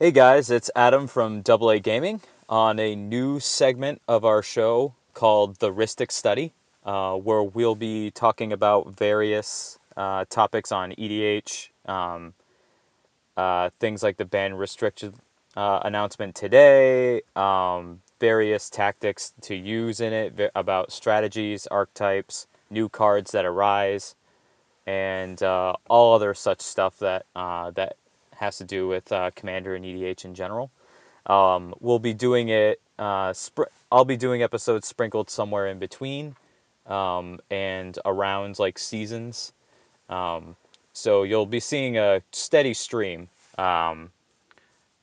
Hey guys, it's Adam from AA Gaming on a new segment of our show called the Rhystic Study, where we'll be talking about various topics on EDH, things like the ban restricted announcement today, various tactics to use in it, about strategies, archetypes, new cards that arise, and all other such stuff that has to do with Commander and EDH in general. We'll be doing it. I'll be doing episodes sprinkled somewhere in between, and around like seasons. So you'll be seeing a steady stream, but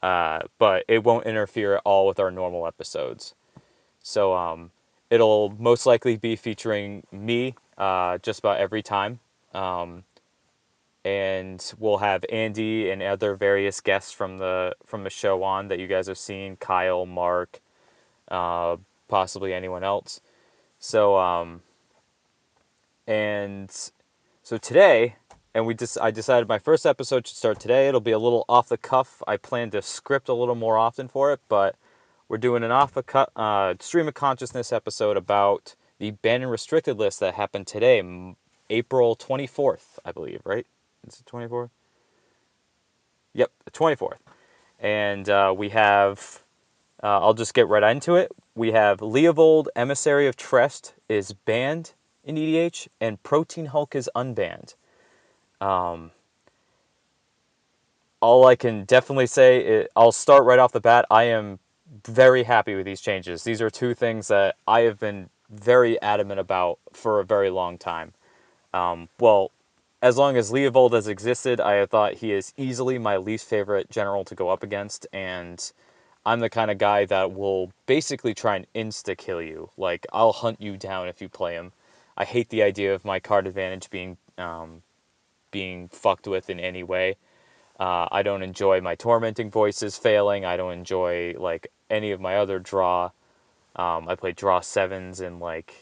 it won't interfere at all with our normal episodes. So it'll most likely be featuring me just about every time. Um, and we'll have Andy and other various guests from the show on that you guys have seen, Kyle, Mark, uh, possibly anyone else. So and so today, and I decided my first episode should start today. It'll be a little off the cuff. I plan to script a little more often for it, but we're doing an off the cut stream of consciousness episode about the banned and restricted list that happened today, April 24th, I believe. Right? Is it 24th? Yep, the 24th. And we have, I'll just get right into it. We have Leovold, Emissary of Trest, is banned in EDH, and Protean Hulk is unbanned. Um, all I can definitely say, I'll start right off the bat. I am very happy with these changes. These are two things that I have been very adamant about for a very long time. Well, as long as Leovold has existed, I have thought he is easily my least favorite general to go up against, and I'm the kind of guy that will basically try and insta-kill you. Like, I'll hunt you down if you play him. I hate the idea of my card advantage being fucked with in any way. I don't enjoy my tormenting voices failing. I don't enjoy like any of my other draw. I play draw sevens in like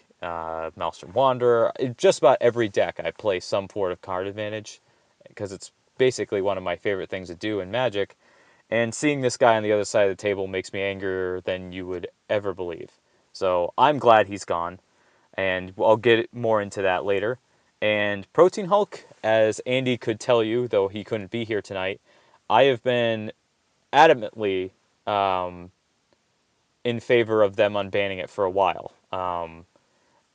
Maelstrom Wanderer. Just about every deck I play some sort of card advantage because it's basically one of my favorite things to do in Magic. And seeing this guy on the other side of the table makes me angrier than you would ever believe. So I'm glad he's gone, and I'll get more into that later. And Protein Hulk, as Andy could tell you, though he couldn't be here tonight, I have been adamantly um, in favor of them unbanning it for a while.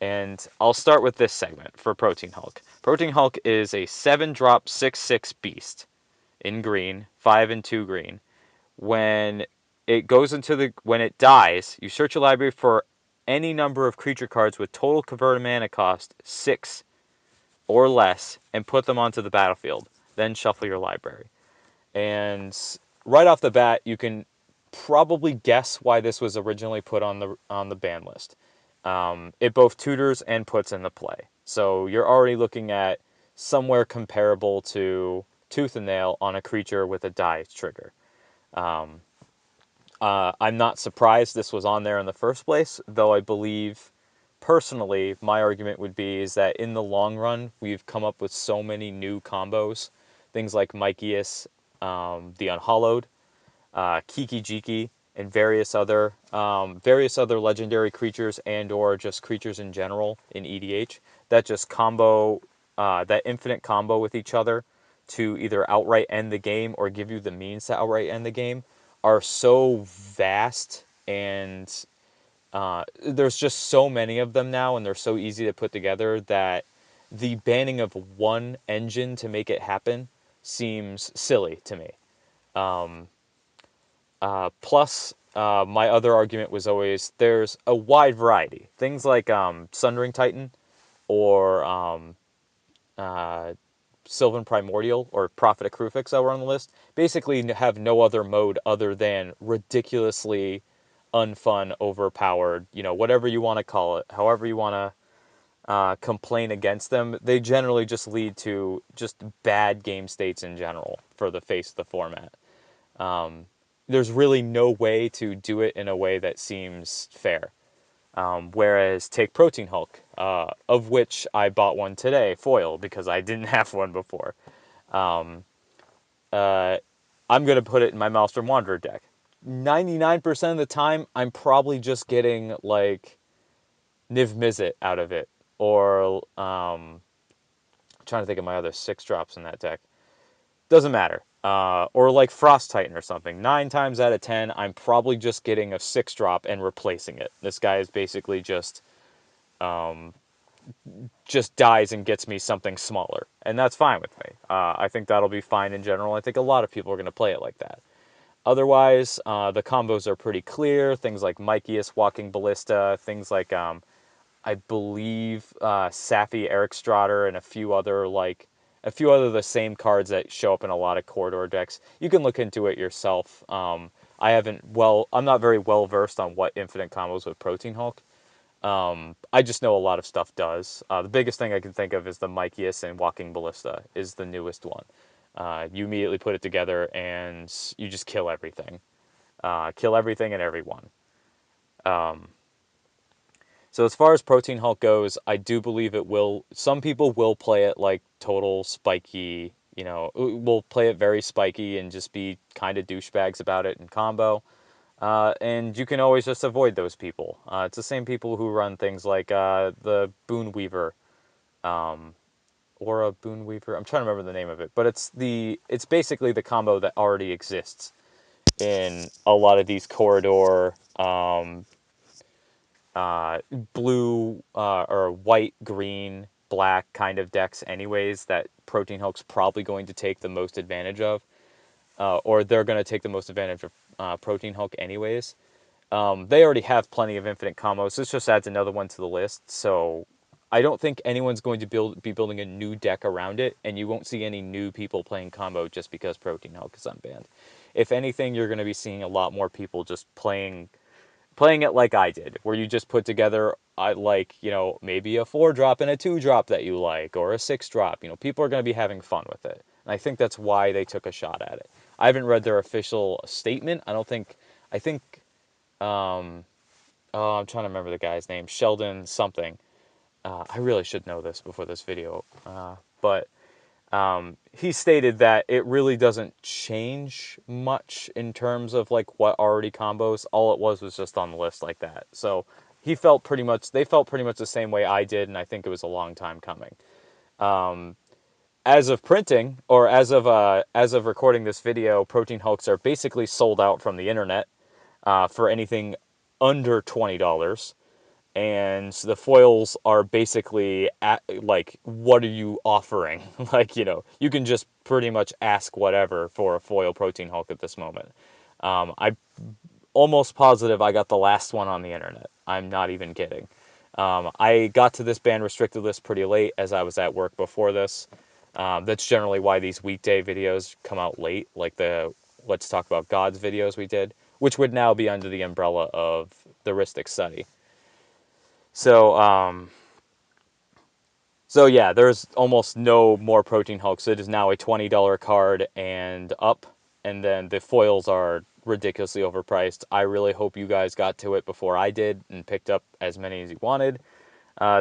And I'll start with this segment for Protein Hulk. Protein Hulk is a 7-drop 6/6 beast in green, 5 and 2 green. When when it dies, you search your library for any number of creature cards with total converted mana cost 6 or less and put them onto the battlefield. Then shuffle your library. And right off the bat, you can probably guess why this was originally put on the ban list. It both tutors and puts into play. So you're already looking at somewhere comparable to Tooth and Nail on a creature with a die trigger. Um, I'm not surprised this was on there in the first place, though I believe, personally, my argument would be is that in the long run, we've come up with so many new combos, things like Mykius, the Unhallowed, Kiki Jiki, and various other legendary creatures and or just creatures in general in EDH that just that infinite combo with each other to either outright end the game or give you the means to outright end the game are so vast, and there's just so many of them now, and they're so easy to put together that the banning of one engine to make it happen seems silly to me. Plus, my other argument was always there's a wide variety. Things like Sundering Titan or uh, Sylvan Primordial or Prophet of Krufix that were on the list basically have no other mode other than ridiculously unfun, overpowered, whatever you want to call it, however you want to complain against them. They generally just lead to just bad game states in general for the face of the format. There's really no way to do it in a way that seems fair. Whereas take Protein Hulk, of which I bought one today, foil, because I didn't have one before. Um, uh, I'm going to put it in my Maelstrom Wanderer deck. 99% of the time, I'm probably just getting, like, Niv Mizzet out of it. Or, I'm trying to think of my other 6-drops in that deck. Doesn't matter. Or like Frost Titan or something. 9 times out of 10, I'm probably just getting a 6-drop and replacing it. This guy is basically just dies and gets me something smaller. And that's fine with me. I think that'll be fine in general. I think a lot of people are going to play it like that. Otherwise, the combos are pretty clear. Things like Mykius, Walking Ballista, things like, I believe, Safi, Eric Strotter, and a few other the same cards that show up in a lot of corridor decks. You can look into it yourself. I'm not very well versed on what infinite combos with Protean Hulk. I just know a lot of stuff does. The biggest thing I can think of is the Mykius and Walking Ballista is the newest one. You immediately put it together and you just kill everything. Kill everything and everyone. So as far as Protean Hulk goes, I do believe it will. Some people will play it like total spiky, will play it very spiky and just be kind of douchebags about it in combo. And you can always just avoid those people. It's the same people who run things like the Boon Weaver, or a Boon Weaver. I'm trying to remember the name of it, but it's basically the combo that already exists in a lot of these corridor blue or white, green, black kind of decks anyways that Protean Hulk's probably going to take the most advantage of. Or they're going to take the most advantage of Protean Hulk anyways. They already have plenty of infinite combos. This just adds another one to the list. So I don't think anyone's going to be building a new deck around it, and you won't see any new people playing combo just because Protean Hulk is unbanned. If anything, you're going to be seeing a lot more people just playing it like I did, where you just put together, maybe a 4-drop and a 2-drop that you like, or a 6-drop. People are going to be having fun with it. And I think that's why they took a shot at it. I haven't read their official statement. I think, I'm trying to remember the guy's name, Sheldon something. I really should know this before this video. But he stated that it really doesn't change much in terms of like what already combos. All it was just on the list like that. So they felt pretty much the same way I did, and I think it was a long time coming. As of printing, or as of recording this video, Protean Hulks are basically sold out from the internet for anything under $20. And the foils are basically like, what are you offering? Like, you can just pretty much ask whatever for a foil Protean Hulk at this moment. I'm almost positive I got the last one on the internet. I'm not even kidding. I got to this ban restricted list pretty late as I was at work before this. That's generally why these weekday videos come out late, like the Let's Talk About Gods videos we did, which would now be under the umbrella of the Rhystic study. So, so yeah, there's almost no more Protean Hulks. It is now a $20 card and up, and then the foils are ridiculously overpriced. I really hope you guys got to it before I did and picked up as many as you wanted.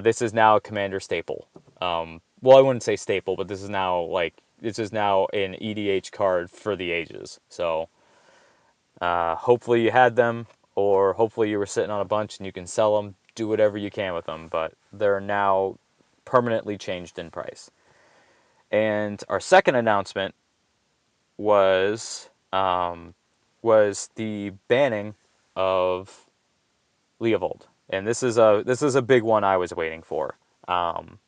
This is now a Commander staple. Well, I wouldn't say staple, but this is now an EDH card for the ages. So hopefully you had them, or hopefully you were sitting on a bunch and you can sell them. Do whatever you can with them, but they're now permanently changed in price. And our second announcement was the banning of Leovold, and this is a big one I was waiting for. Leovold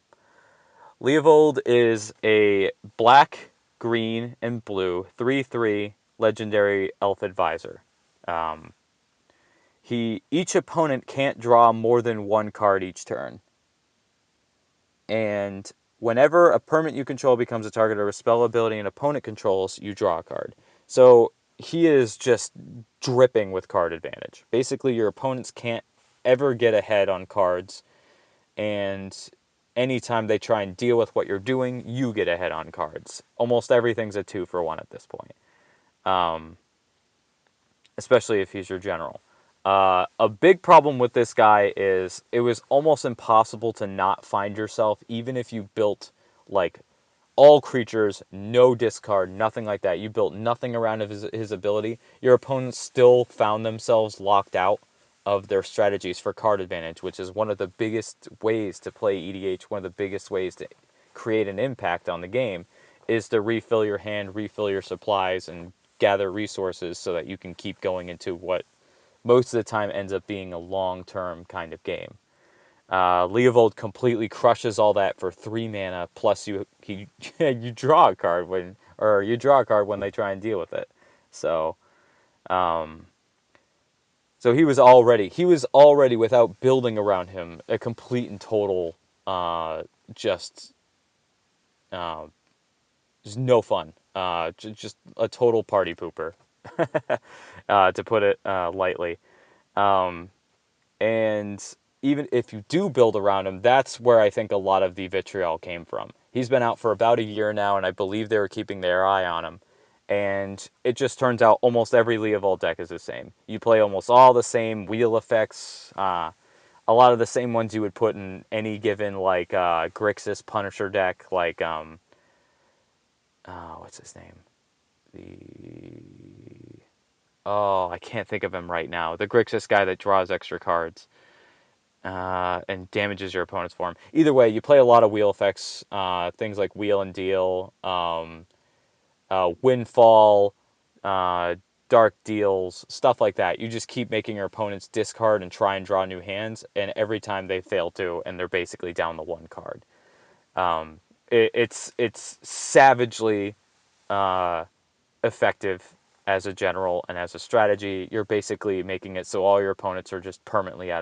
is a black, green, and blue 3/3 legendary elf advisor. Each opponent can't draw more than one card each turn. And whenever a permanent you control becomes a target of a spell ability an opponent controls, you draw a card. So he is just dripping with card advantage. Basically, your opponents can't ever get ahead on cards, and anytime they try and deal with what you're doing, you get ahead on cards. Almost everything's a 2-for-1 at this point. Especially if he's your general. A big problem with this guy is it was almost impossible to not find yourself, even if you built like all creatures, no discard, nothing like that. You built nothing around his ability. Your opponents still found themselves locked out of their strategies for card advantage, which is one of the biggest ways to play EDH, one of the biggest ways to create an impact on the game, is to refill your hand, refill your supplies, and gather resources so that you can keep going into what most of the time ends up being a long-term kind of game. Leovold completely crushes all that for 3 mana. Plus, you draw a card when they try and deal with it. So, um, he was already without building around him a complete and total just uh, just no fun. Just a total party pooper, to put it lightly. Um, And even if you do build around him, that's where I think a lot of the vitriol came from. He's been out for about a year now, and I believe they were keeping their eye on him. And it just turns out almost every Leovold deck is the same. You play almost all the same wheel effects, a lot of the same ones you would put in any given like Grixis Punisher deck, like what's his name? The I can't think of him right now. The Grixis guy that draws extra cards. And damages your opponent's form. Either way, you play a lot of wheel effects, things like wheel and deal, windfall, dark deals, stuff like that. You just keep making your opponents discard and try and draw new hands, and every time they fail to, and they're basically down the 1 card. It's savagely effective as a general and as a strategy. You're basically making it so all your opponents are just permanently out